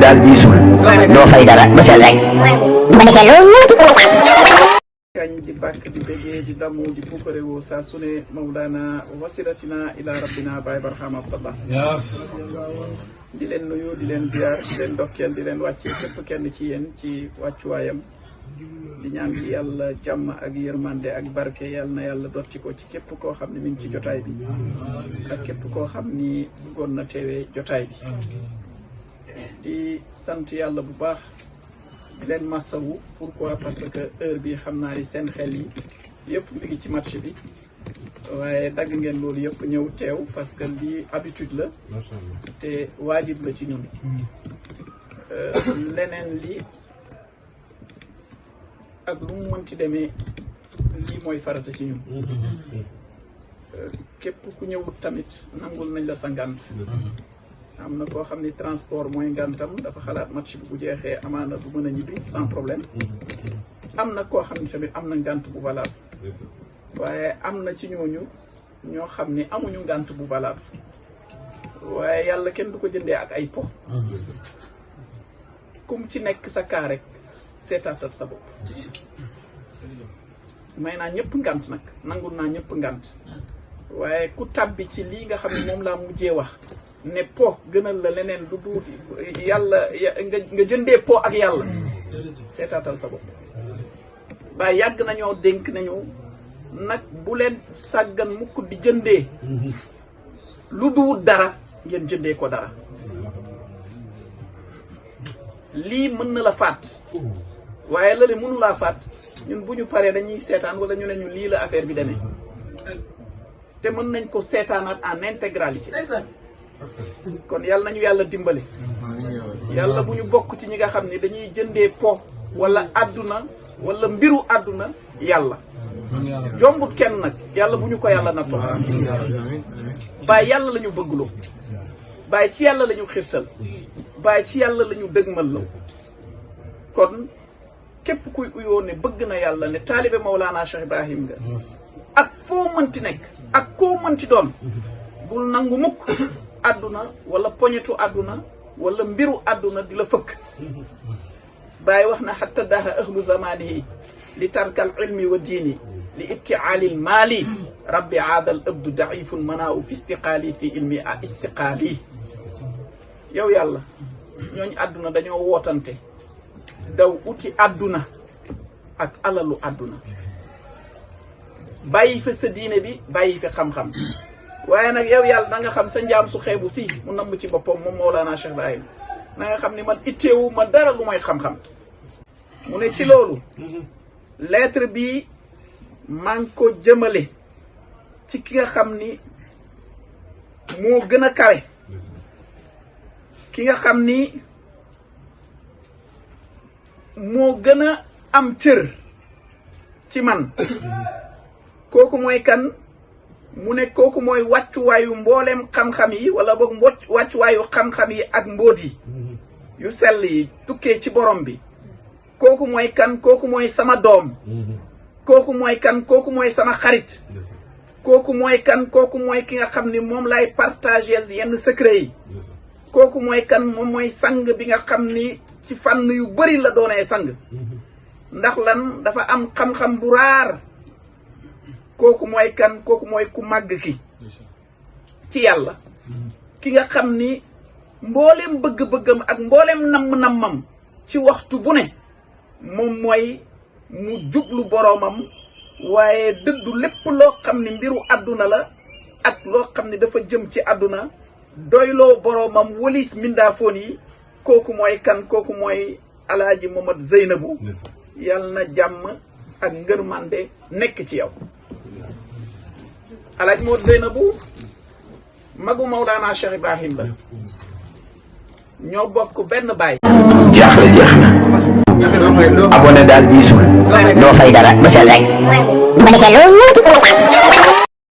daal diisul doo fay dara bësal rek bu defee loolu ñëw ci kañ di bàkk di bégee di damu di puukarewoo saa su ne mawlaana wasilatina ila rabbina Baay Barham Abdallah di leen nuyu di leen ziar di leen ndokkeel di leen wàccee képp kenn ci yéen ci wàccuwaayam di ñaan ci yàlla jàmm ak yërmande ak barke yàlla na yàlla dotti ko ci képp koo xam ne mi ngi ci jotaay bi ak képp koo xam ni bëggoon na teewee jotaay bi di sant yàlla bu baax di leen masawu pourquoi parce que heure bi xam naa ni seen xel yi yëpp mi ngi ci match bi waaye dagg ngeen loolu yëpp ñëw teew parce que lii habitude la te waajib la ci ñun leneen li ak lu mu mënti demee lii mooy farata ci ñun képp ku ñëwut tamit nangul nañ la sa ngànt am na koo xam ni transport mooy ngantam dafa xalaat match bi bu jeexee amaana du mën a ñibbi sans problème am na koo xam ni tamit am na ngant bu valable waaye am na ci ñooñu ñoo xam ni amuñu ngant bu valable waaye yàlla kenn du ko jëndee ak ay po kum ci nekk sa kaa rek seetaatal sa bopp may naa ñëpp ngant nag nangul naa ñëpp ngant waaye ku tàbbi ci lii nga xam ne moom laa mujjee wax ne po gënal la leneen du du yàlla nga jëndee po ak yàlla seetaatal sa bopp ba yàgg nañoo dénk nañu nag bu leen sàggan mukk di jëndee lu duwut dara ngeen jëndee ko dara lii mën na la faat waaye lële mënu laa faat ñun bu ñu paree dañuy seetaan wala ñu ne ñu lii la affaire bi demee te mën nañ ko seetaanaat en intégralité kon yàlla nañu yàlla dimbale yàlla bu ñu bokk ci ñi nga xam ne dañuy jëndee po wala àdduna wala mbiru àdduna yàlla jombut kenn nag yàlla bu ñu ko yàlla nattoo bàyyi yàlla la ñu bëggloo bàyyi ci yàlla la ñu xirtal bàyyi ci yàlla la ñu dëgmal la kon képp kuy uyoo ne bëgg na yàlla ne taalibe Mawlana Cheikh Ibrahim nga ak foo mënti nekk ak koo mënti doon bul nangu mukk àdduna wala poñetu àdduna wala mbiru àdduna di la fëkk bàyyi wax na xatta daha ahlu zamanihi li tarkal ilmi wa diini li ibtiaalil maali rabbi aadal abdu daifun manaaw fi istiqaali fi ilmi a istiqaali yow yàlla ñooñ àdduna dañoo wootante daw uti àdduna ak alalu àdduna bàyyi fi sa diine bi bàyyi fi xam-xam waaye nag yow yàlla na nga xam sa njaam su xeebu si mu namm ci boppam moom Mawlana Cheikh Ibrahim na nga xam ni man itteewu ma dara lu mooy xam-xam mu ne ci loolu lettre bi maa ngi ko jëmale ci ki nga xam ni moo gën a kawe ki nga xam ni moo gën a am cër ci man kooku mooy kan mu ne kooku mooy wàccuwaayu mbooleem xam-xam yi wala boog wàccuwaayu xam-xam yi ak mbóot yi yu sell yi tukkee ci borom bi kooku mooy kan kooku mooy sama doom kooku mooy kan kooku mooy sama xarit kooku mooy kan kooku mooy ki nga xam ni moom lay partager yenn secret yi kooku mooy kan moom mooy sang bi nga xam ni ci fànn yu bari la doonee sang ndax lan dafa am xam-xam bu raar kooku mooy kan kooku mooy ku màgg ki ci yàlla ki nga xam ni mboolem bëgg-bëggam ak mboolem namm-nammam ci waxtu bu ne moom mooy mu jublu boroomam waaye dëddu lépp loo xam ni mbiru àdduna la ak loo xam ni dafa jëm ci àdduna doyloo boroomam walis mindaafoon yi kooku mooy kan kooku mooy alaaji Mamad Zeynabu yàlla na jàmm ak ngërmande nekk ci yow alaaji Mamad Zeynabu magu Mawlana Cheikh Ibrahim la ñoo bokk benn baay jaaxle jeex na abonné daal diisul doo fay dara bësal rek bu defee loolu ñëw ci